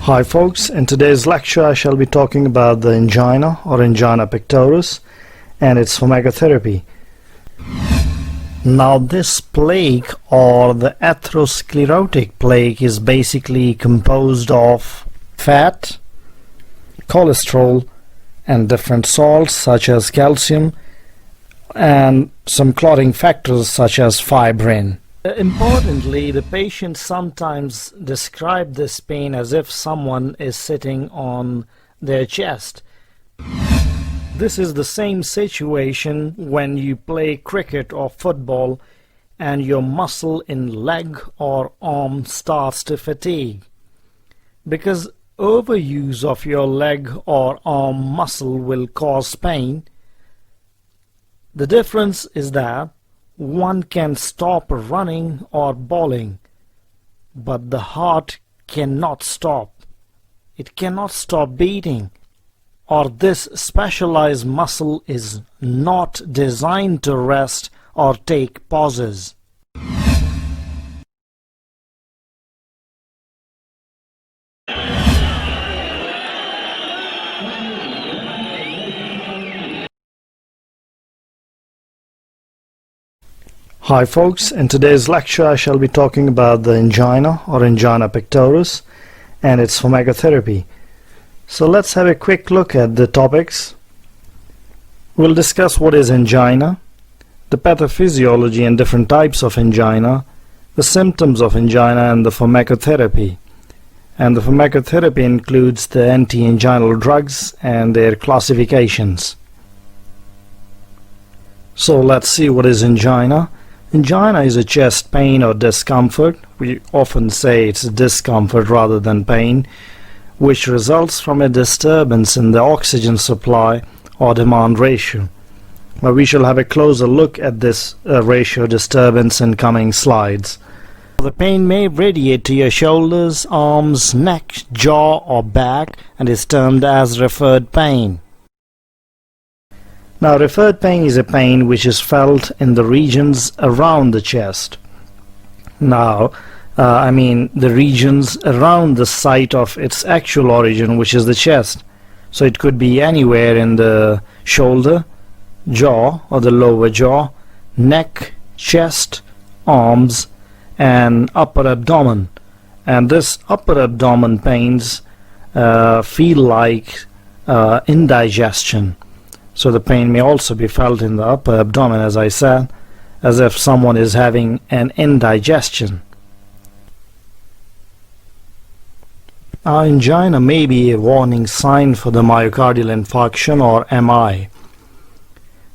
Hi folks, in today's lecture I shall be talking about the angina or angina pectoris and its pharmacotherapy. Now this plaque or the atherosclerotic plaque is basically composed of fat, cholesterol and different salts such as calcium and some clotting factors such as fibrin. Importantly, the patients sometimes describe this pain as if someone is sitting on their chest. This is the same situation when you play cricket or football and your muscle in leg or arm starts to fatigue. Because overuse of your leg or arm muscle will cause pain. The difference is that one can stop running or bowling, but the heart cannot stop. It cannot stop beating, or this specialized muscle is not designed to rest or take pauses. Hi folks, in today's lecture I shall be talking about the angina or angina pectoris and its pharmacotherapy. So let's have a quick look at the topics. We'll discuss what is angina, the pathophysiology and different types of angina, the symptoms of angina and the pharmacotherapy. And the pharmacotherapy includes the anti-anginal drugs and their classifications. So let's see what is angina. Angina is a chest pain or discomfort. We often say it's discomfort rather than pain, which results from a disturbance in the oxygen supply or demand ratio. Now we shall have a closer look at this ratio disturbance in coming slides. The pain may radiate to your shoulders, arms, neck, jaw or back and is termed as referred pain. Now referred pain is a pain which is felt in the regions around the chest. Now the regions around the site of its actual origin, which is the chest. So it could be anywhere in the shoulder, jaw or the lower jaw, neck, chest, arms and upper abdomen. And this upper abdomen pains feel like indigestion. So the pain may also be felt in the upper abdomen, as I said, as if someone is having an indigestion. Now, angina may be a warning sign for the myocardial infarction or MI.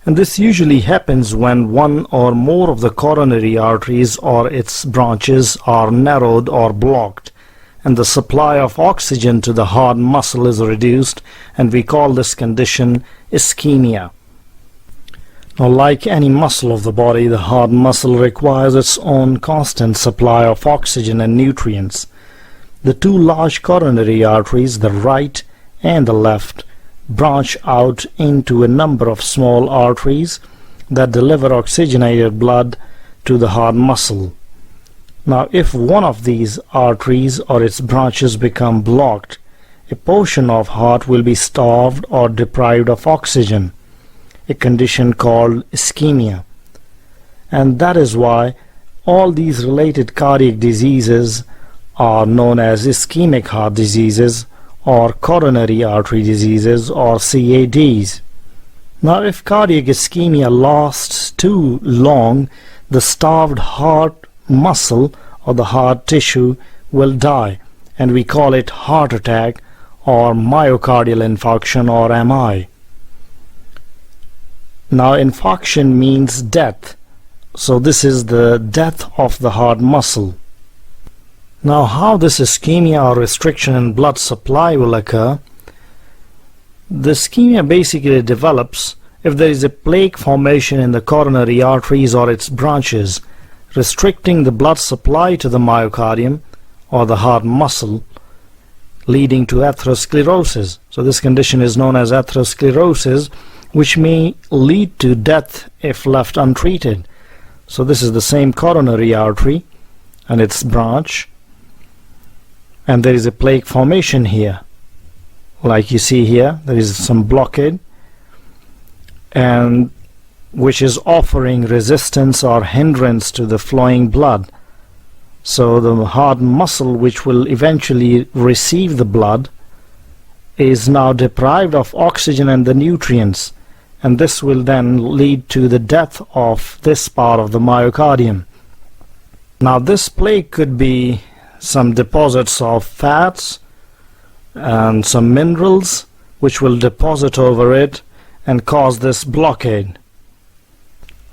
And this usually happens when one or more of the coronary arteries or its branches are narrowed or blocked, and the supply of oxygen to the heart muscle is reduced, and we call this condition ischemia. Now, like any muscle of the body, the heart muscle requires its own constant supply of oxygen and nutrients. The two large coronary arteries, the right and the left, branch out into a number of small arteries that deliver oxygenated blood to the heart muscle. Now, if one of these arteries or its branches become blocked, a portion of heart will be starved or deprived of oxygen, a condition called ischemia. And that is why all these related cardiac diseases are known as ischemic heart diseases or coronary artery diseases or CADs. Now, if cardiac ischemia lasts too long, the starved heart muscle or the heart tissue will die, and we call it heart attack or myocardial infarction or MI. Now, infarction means death, so this is the death of the heart muscle. Now, how this ischemia or restriction in blood supply will occur? The ischemia basically develops if there is a plaque formation in the coronary arteries or its branches, restricting the blood supply to the myocardium or the heart muscle, leading to atherosclerosis. So this condition is known as atherosclerosis, which may lead to death if left untreated. So this is the same coronary artery and its branch. and there is a plaque formation here. Like you see here, there is some blockade, and which is offering resistance or hindrance to the flowing blood. So the heart muscle, which will eventually receive the blood, is now deprived of oxygen and the nutrients, and this will then lead to the death of this part of the myocardium. Now this plaque could be some deposits of fats and some minerals which will deposit over it and cause this blockade.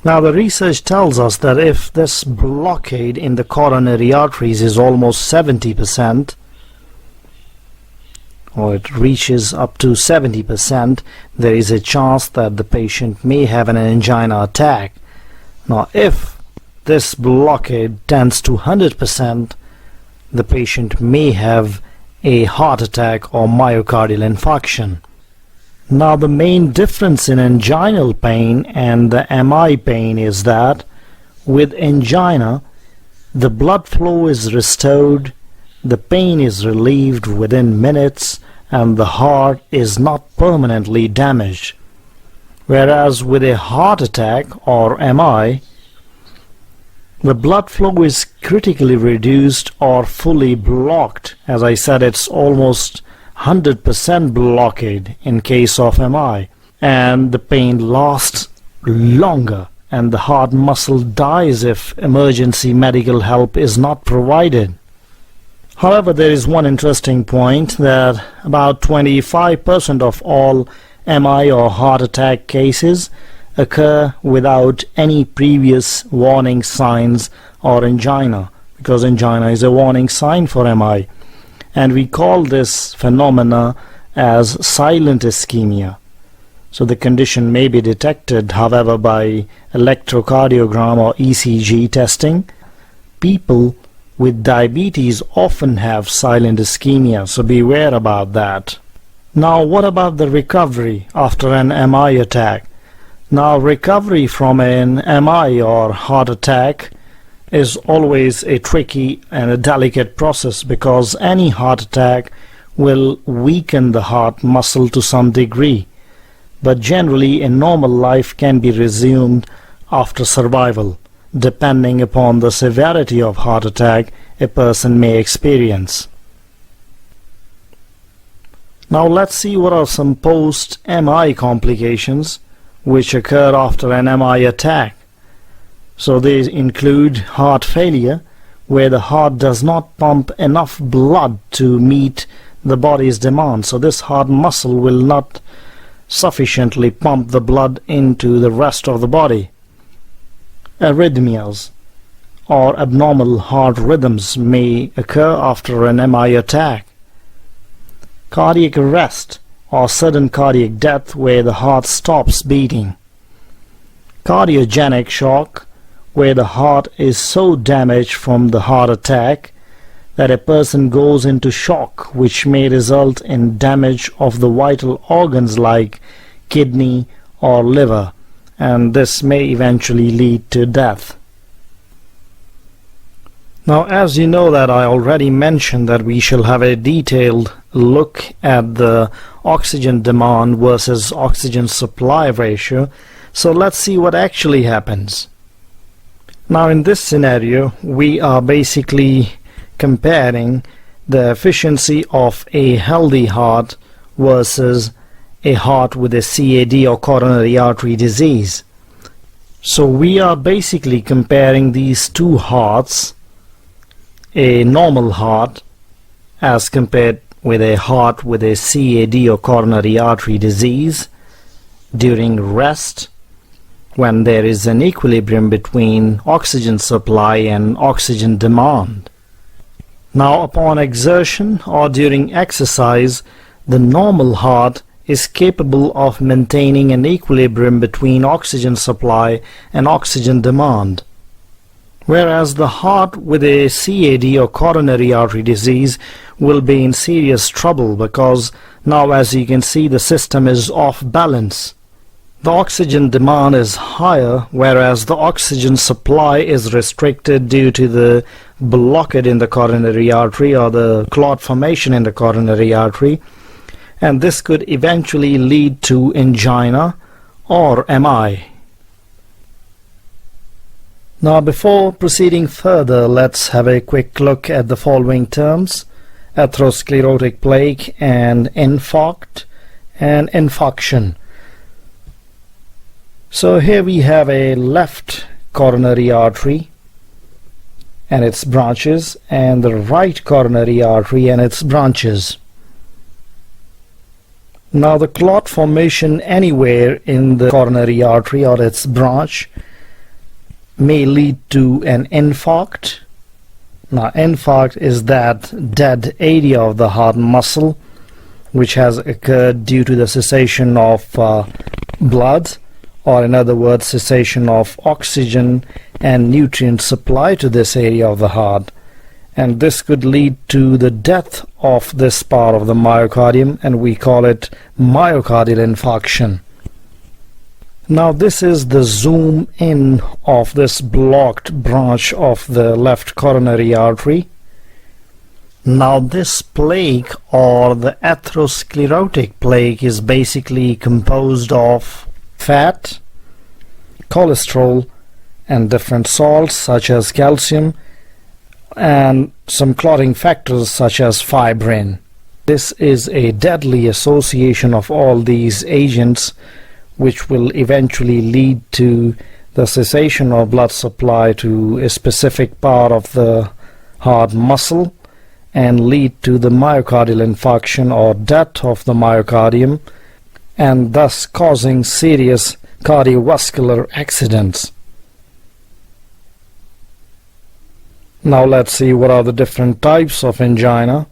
Now the research tells us that if this blockade in the coronary arteries is almost 70%, or it reaches up to 70%, there is a chance that the patient may have an angina attack. Now if this blockade tends to 100%, the patient may have a heart attack or myocardial infarction. Now the main difference in anginal pain and the MI pain is that with angina, the blood flow is restored, the pain is relieved within minutes, and the heart is not permanently damaged. Whereas with a heart attack or MI, the blood flow is critically reduced or fully blocked. As I said, it's almost 100% blockade in case of MI, and the pain lasts longer, and the heart muscle dies if emergency medical help is not provided. However, there is one interesting point, that about 25% of all MI or heart attack cases occur without any previous warning signs or angina, because angina is a warning sign for MI. And we call this phenomena as silent ischemia. So the condition may be detected, however, by electrocardiogram or ECG testing. People with diabetes often have silent ischemia, so beware about that. Now what about the recovery after an MI attack? Now recovery from an MI or heart attack is always a tricky and a delicate process, because any heart attack will weaken the heart muscle to some degree, but generally a normal life can be resumed after survival, depending upon the severity of heart attack a person may experience. Now let's see what are some post-MI complications which occur after an MI attack. So they include heart failure, where the heart does not pump enough blood to meet the body's demand. So this heart muscle will not sufficiently pump the blood into the rest of the body. Arrhythmias or abnormal heart rhythms may occur after an MI attack. Cardiac arrest or sudden cardiac death, where the heart stops beating. Cardiogenic shock, where the heart is so damaged from the heart attack that a person goes into shock, which may result in damage of the vital organs like kidney or liver, and this may eventually lead to death. Now, as you know that I already mentioned that we shall have a detailed look at the oxygen demand versus oxygen supply ratio, so let's see what actually happens. Now in this scenario, we are basically comparing the efficiency of a healthy heart versus a heart with a CAD or coronary artery disease. So we are basically comparing these two hearts, a normal heart as compared with a heart with a CAD or coronary artery disease during rest, when there is an equilibrium between oxygen supply and oxygen demand. Now upon exertion or during exercise, the normal heart is capable of maintaining an equilibrium between oxygen supply and oxygen demand, whereas the heart with a CAD or coronary artery disease will be in serious trouble, because now, as you can see, the system is off balance. the oxygen demand is higher, whereas the oxygen supply is restricted due to the blockade in the coronary artery or the clot formation in the coronary artery, and this could eventually lead to angina or MI. Now, before proceeding further, let's have a quick look at the following terms: atherosclerotic plaque and infarct and infarction. So here we have a left coronary artery and its branches, and the right coronary artery and its branches. Now, the clot formation anywhere in the coronary artery or its branch may lead to an infarct. Now, infarct is that dead area of the heart muscle which has occurred due to the cessation of blood, or in other words, cessation of oxygen and nutrient supply to this area of the heart. And this could lead to the death of this part of the myocardium, and we call it myocardial infarction. Now, this is the zoom in of this blocked branch of the left coronary artery. Now, this plaque, or the atherosclerotic plaque, is basically composed of fat, cholesterol, and different salts such as calcium, and some clotting factors such as fibrin. This is a deadly association of all these agents, which will eventually lead to the cessation of blood supply to a specific part of the heart muscle and lead to the myocardial infarction or death of the myocardium, and thus causing serious cardiovascular accidents. Now let's see what are the different types of angina.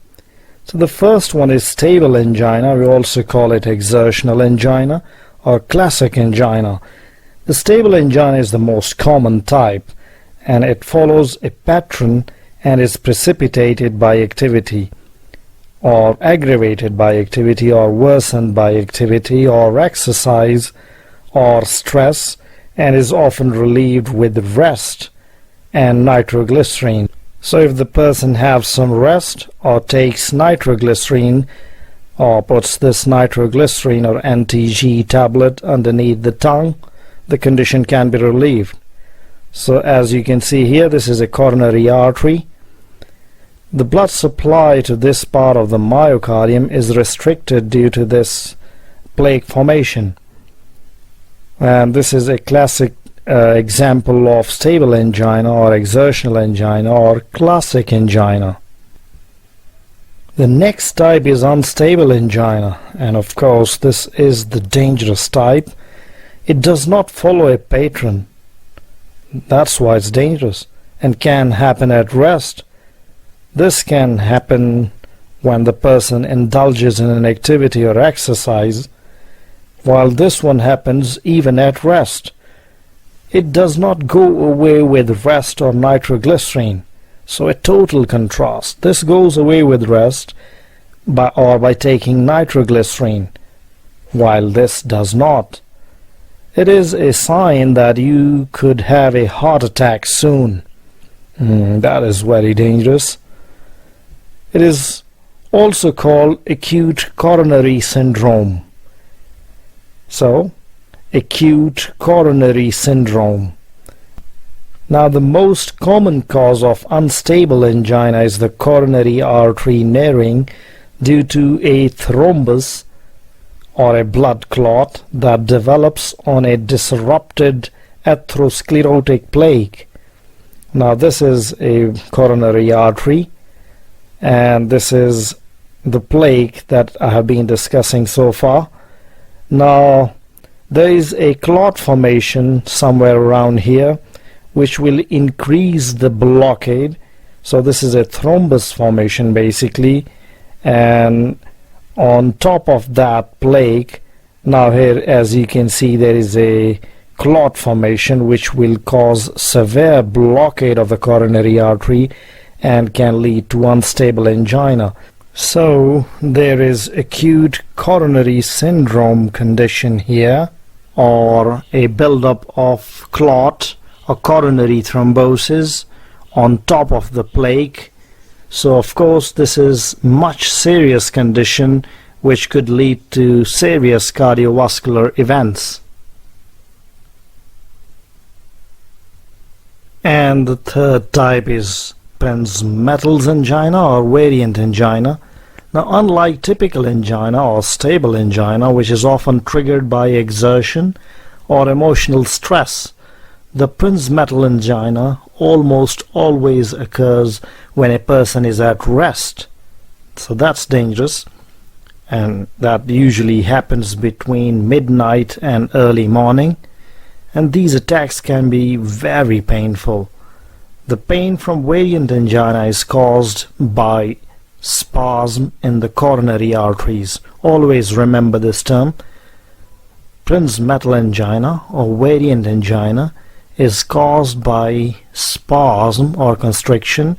So the first one is stable angina. We also call it exertional angina or classic angina. The stable angina is the most common type, and it follows a pattern and is precipitated by activity, or aggravated by activity, or worsened by activity or exercise or stress, and is often relieved with rest and nitroglycerin. So if the person has some rest or takes nitroglycerin or puts this nitroglycerin or anti-G tablet underneath the tongue, the condition can be relieved. So as you can see here, this is a coronary artery. The blood supply to this part of the myocardium is restricted due to this plaque formation, and this is a classic example of stable angina or exertional angina or classic angina. The next type is unstable angina, and of course this is the dangerous type. It does not follow a pattern. That's why it's dangerous and can happen at rest. This can happen when the person indulges in an activity or exercise, while this one happens even at rest. It does not go away with rest or nitroglycerin, so a total contrast. This goes away with rest by taking nitroglycerin, while this does not. It is a sign that you could have a heart attack soon. That is very dangerous. It is also called acute coronary syndrome. So, acute coronary syndrome. Now, the most common cause of unstable angina is the coronary artery narrowing due to a thrombus or a blood clot that develops on a disrupted atherosclerotic plaque. Now, this is a coronary artery, and this is the plaque that I have been discussing so far. Now, there is a clot formation somewhere around here which will increase the blockade. So this is a thrombus formation basically, and on top of that plaque, now here as you can see, there is a clot formation which will cause severe blockade of the coronary artery and can lead to unstable angina. So there is acute coronary syndrome condition here, or a buildup of clot or coronary thrombosis on top of the plaque. So of course this is much serious condition which could lead to serious cardiovascular events. And the third type is Prinzmetal's angina or variant angina. Now, unlike typical angina or stable angina, which is often triggered by exertion or emotional stress, the Prinzmetal angina almost always occurs when a person is at rest. So that's dangerous, and that usually happens between midnight and early morning, and these attacks can be very painful. The pain from variant angina is caused by spasm in the coronary arteries. Always remember this term. Prinzmetal angina or variant angina is caused by spasm or constriction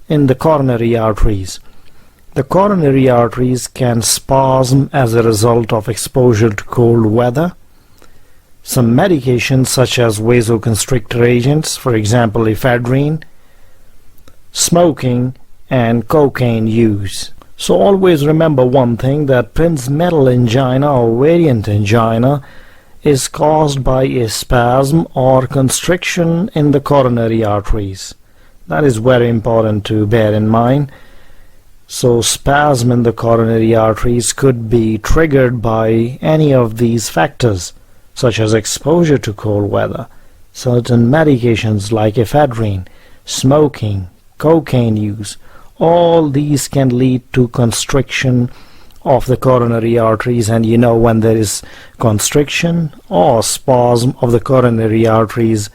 in the coronary arteries. The coronary arteries can spasm as a result of exposure to cold weather. Some medications such as vasoconstrictor agents, for example ephedrine, smoking, and cocaine use. So always remember one thing, that Prinzmetal angina or variant angina is caused by a spasm or constriction in the coronary arteries. That is very important to bear in mind. So spasm in the coronary arteries could be triggered by any of these factors, such as exposure to cold weather, certain medications like ephedrine, smoking, cocaine use. All these can lead to constriction of the coronary arteries, and you know, when there is constriction or spasm of the coronary arteries,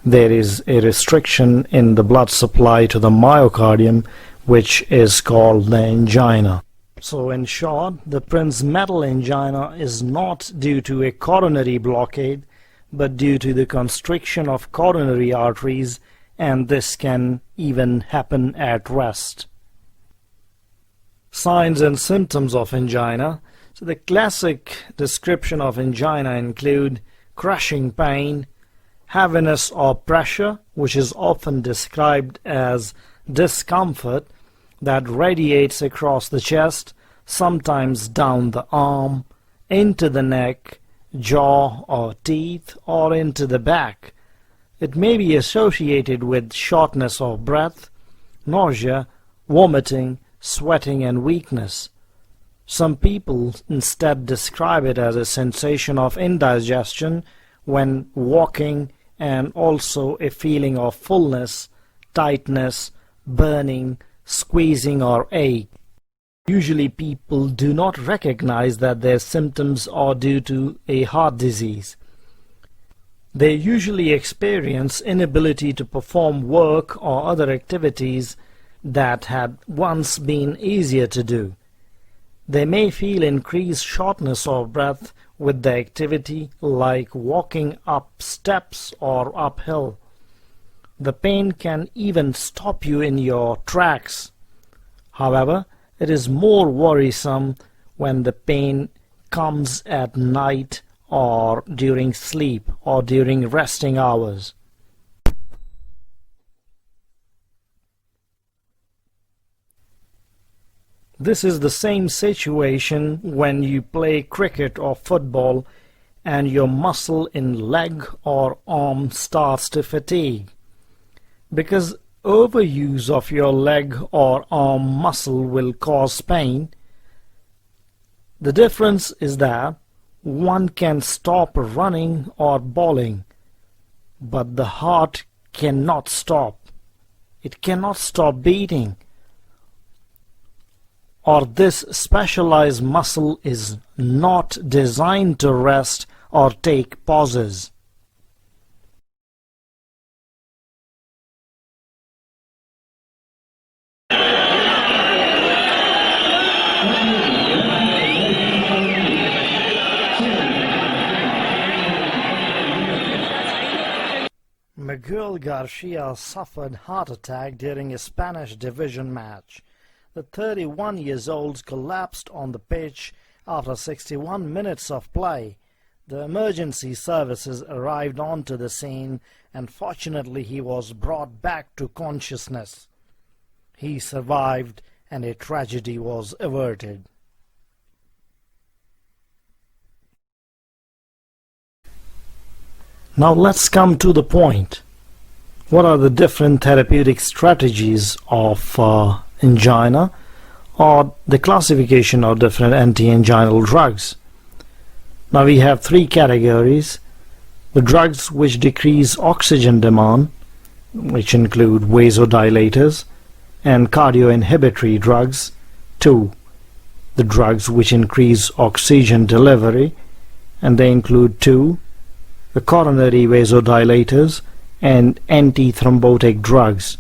there is a restriction in the blood supply to the myocardium, which is called the angina. So in short, the Prinzmetal angina is not due to a coronary blockade, but due to the constriction of coronary arteries, and this can even happen at rest. Signs and symptoms of angina. So the classic description of angina include crushing pain, heaviness or pressure, which is often described as discomfort that radiates across the chest, sometimes down the arm, into the neck, jaw or teeth, or into the back. It may be associated with shortness of breath, nausea, vomiting, sweating, and weakness. Some people instead describe it as a sensation of indigestion when walking, and also a feeling of fullness, tightness, burning, squeezing, or ache. Usually people do not recognize that their symptoms are due to a heart disease. They usually experience inability to perform work or other activities that had once been easier to do. They may feel increased shortness of breath with the activity, like walking up steps or uphill. The pain can even stop you in your tracks. However, it is more worrisome when the pain comes at night or during sleep or during resting hours. This is the same situation when you play cricket or football and your muscle in leg or arm starts to fatigue. Because overuse of your leg or arm muscle will cause pain. The difference is that one can stop running or bowling, but the heart cannot stop. It cannot stop beating. Or this specialized muscle is not designed to rest or take pauses. Miguel Garcia suffered heart attack during a Spanish division match. The 31-year-old collapsed on the pitch after 61 minutes of play. The emergency services arrived onto the scene, and fortunately he was brought back to consciousness. He survived and a tragedy was averted. Now let's come to the point. What are the different therapeutic strategies of angina, or the classification of different anti-anginal drugs? Now we have three categories. The drugs which decrease oxygen demand, which include vasodilators, and cardioinhibitory drugs. 2. The drugs which increase oxygen delivery, and they include 2. The coronary vasodilators and antithrombotic drugs,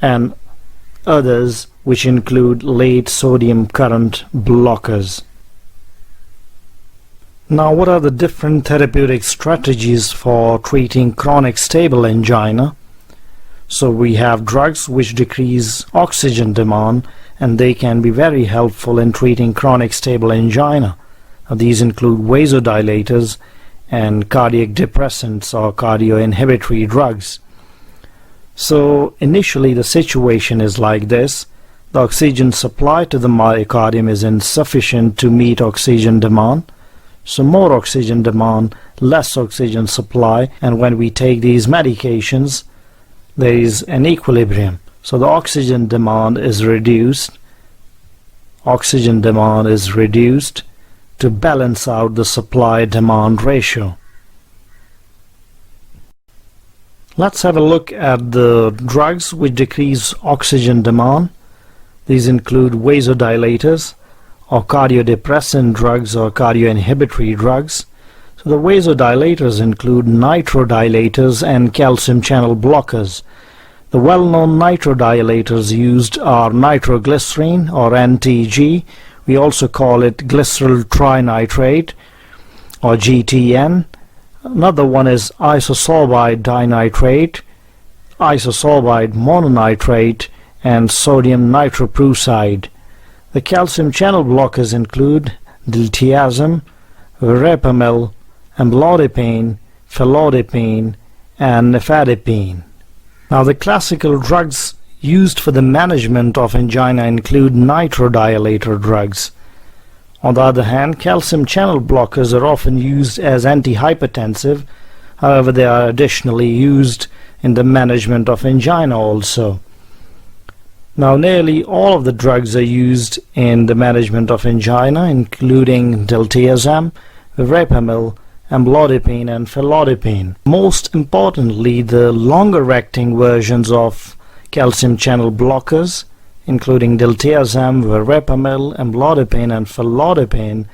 and others which include late sodium current blockers. Now, what are the different therapeutic strategies for treating chronic stable angina? So we have drugs which decrease oxygen demand, and they can be very helpful in treating chronic stable angina. These include vasodilators and cardiac depressants or cardioinhibitory drugs. So initially the situation is like this. The oxygen supply to the myocardium is insufficient to meet oxygen demand. So more oxygen demand, less oxygen supply, and when we take these medications, there is an equilibrium. So the oxygen demand is reduced. Oxygen demand is reduced to balance out the supply-demand ratio. Let's have a look at the drugs which decrease oxygen demand. These include vasodilators, or cardiodepressant drugs, or cardioinhibitory drugs. So the vasodilators include nitrodilators and calcium channel blockers. The well-known nitrodilators used are nitroglycerin, or NTG. We also call it glyceryl trinitrate, or GTN. Another one is isosorbide dinitrate, isosorbide mononitrate, and sodium nitroprusside. The calcium channel blockers include diltiazem, verapamil, amlodipine, felodipine, and nifedipine. Now the classical drugs used for the management of angina include nitrodilator drugs. On the other hand, calcium channel blockers are often used as antihypertensive. However, they are additionally used in the management of angina also. Now, nearly all of the drugs are used in the management of angina, including diltiazem, verapamil, amlodipine, and felodipine. Most importantly, the longer-acting versions of calcium channel blockers, including diltiazem, verapamil, amlodipine, and felodipine,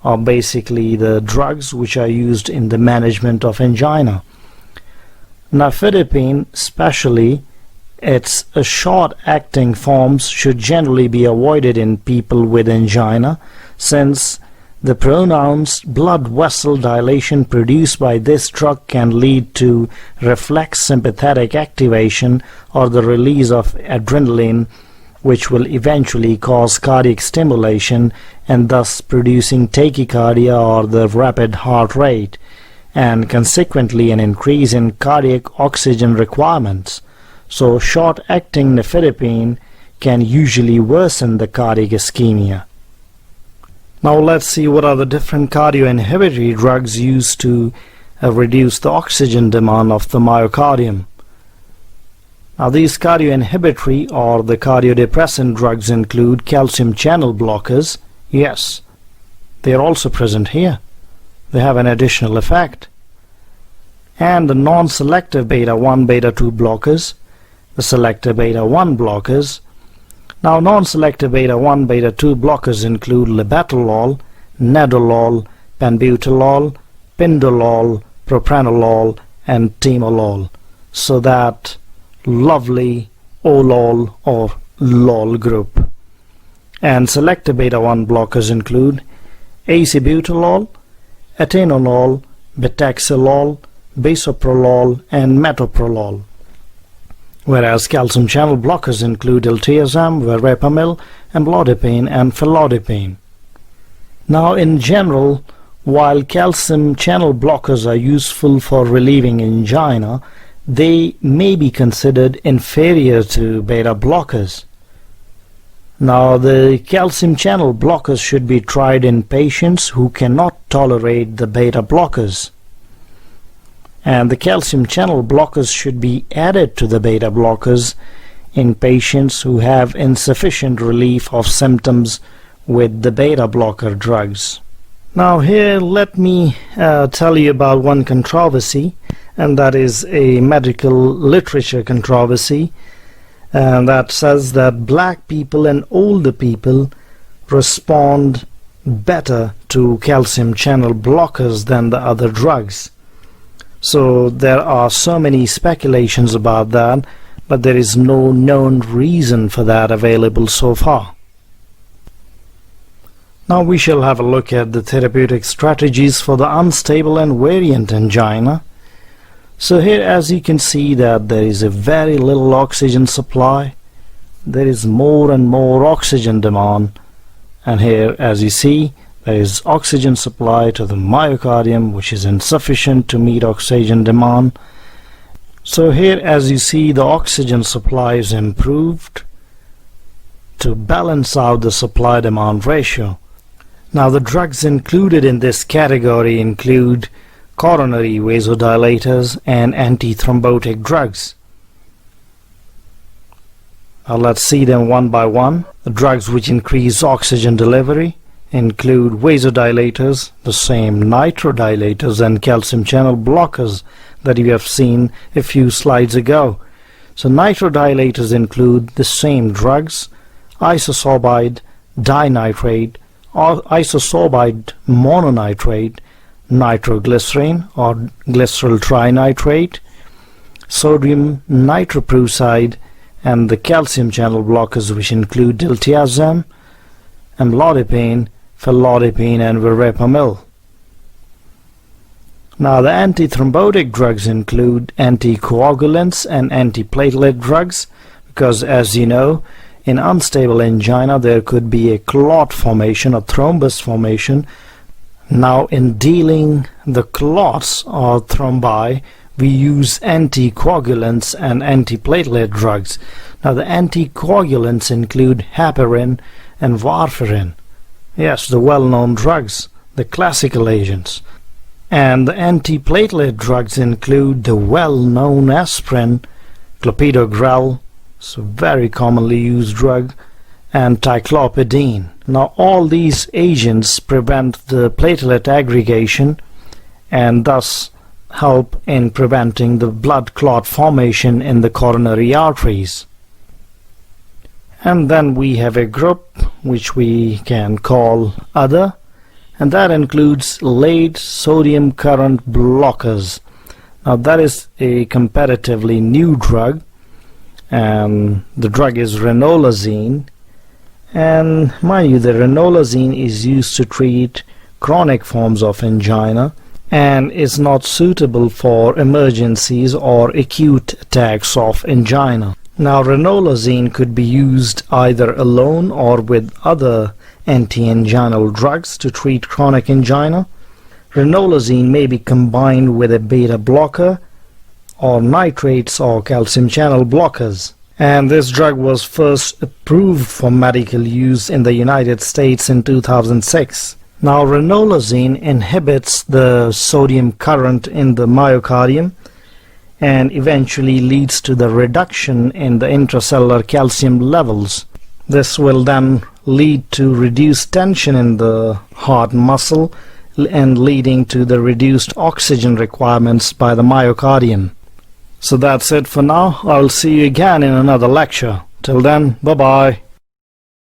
are basically the drugs which are used in the management of angina. Nifedipine, especially its short-acting forms, should generally be avoided in people with angina, since the pronounced blood vessel dilation produced by this drug can lead to reflex sympathetic activation or the release of adrenaline, which will eventually cause cardiac stimulation and thus producing tachycardia or the rapid heart rate, and consequently an increase in cardiac oxygen requirements. So short-acting nifedipine can usually worsen the cardiac ischemia. Now let's see what are the different cardioinhibitory drugs used to reduce the oxygen demand of the myocardium. Now these cardioinhibitory or the cardiodepressant drugs include calcium channel blockers. Yes, they are also present here. They have an additional effect. And the non-selective beta-1, beta-2 blockers, the selective beta-1 blockers. Now non-selective beta-1, beta-2 blockers include labetalol, nadolol, penbutalol, pindolol, propranolol, and timolol. So that lovely olol or lol group. And selective beta-1 blockers include acebutolol, atenolol, betaxolol, bisoprolol, and metoprolol. Whereas calcium channel blockers include diltiazem, verapamil, amlodipine, and felodipine. Now in general, While calcium channel blockers are useful for relieving angina, they may be considered inferior to beta blockers. Now, the calcium channel blockers should be tried in patients who cannot tolerate the beta blockers. And the calcium channel blockers should be added to the beta blockers in patients who have insufficient relief of symptoms with the beta blocker drugs. Now here let me tell you about one controversy, and that is a medical literature controversy that says that black people and older people respond better to calcium channel blockers than the other drugs. So there are so many speculations about that, but there is no known reason for that available so far. Now we shall have a look at the therapeutic strategies for the unstable and variant angina. So here, as you can see, that there is a very little oxygen supply. There is more and more oxygen demand, and here, as you see, there is oxygen supply to the myocardium which is insufficient to meet oxygen demand. So here, as you see, the oxygen supply is improved to balance out the supply-demand ratio. Now the drugs included in this category include coronary vasodilators and antithrombotic drugs. Now let's see them one by one. The drugs which increase oxygen delivery include vasodilators, the same nitrodilators and calcium channel blockers that you have seen a few slides ago. So nitrodilators include the same drugs: isosorbide dinitrate, or isosorbide mononitrate, nitroglycerin or glyceryl trinitrate, sodium nitroprusside, and the calcium channel blockers which include diltiazem, amlodipine, felodipine, and verapamil. Now the antithrombotic drugs include anticoagulants and antiplatelet drugs, because as you know, in unstable angina there could be a clot formation or thrombus formation. Now in dealing the clots or thrombi, we use anticoagulants and antiplatelet drugs. Now the anticoagulants include heparin and warfarin. Yes, the well-known drugs, the classical agents. And the antiplatelet drugs include the well-known aspirin, clopidogrel, so very commonly used drug, and ticlopidine. Now all these agents prevent the platelet aggregation and thus help in preventing the blood clot formation in the coronary arteries. And then we have a group which we can call other, and that includes late sodium current blockers. Now that is a comparatively new drug, and the drug is ranolazine, and mind you, the ranolazine is used to treat chronic forms of angina and is not suitable for emergencies or acute attacks of angina. Now ranolazine could be used either alone or with other anti-anginal drugs to treat chronic angina. Ranolazine may be combined with a beta blocker or nitrates or calcium channel blockers. And this drug was first approved for medical use in the United States in 2006. Now ranolazine inhibits the sodium current in the myocardium and eventually leads to the reduction in the intracellular calcium levels. This will then lead to reduced tension in the heart muscle and leading to the reduced oxygen requirements by the myocardium. So that's it for now. I'll see you again in another lecture. Till then, bye-bye.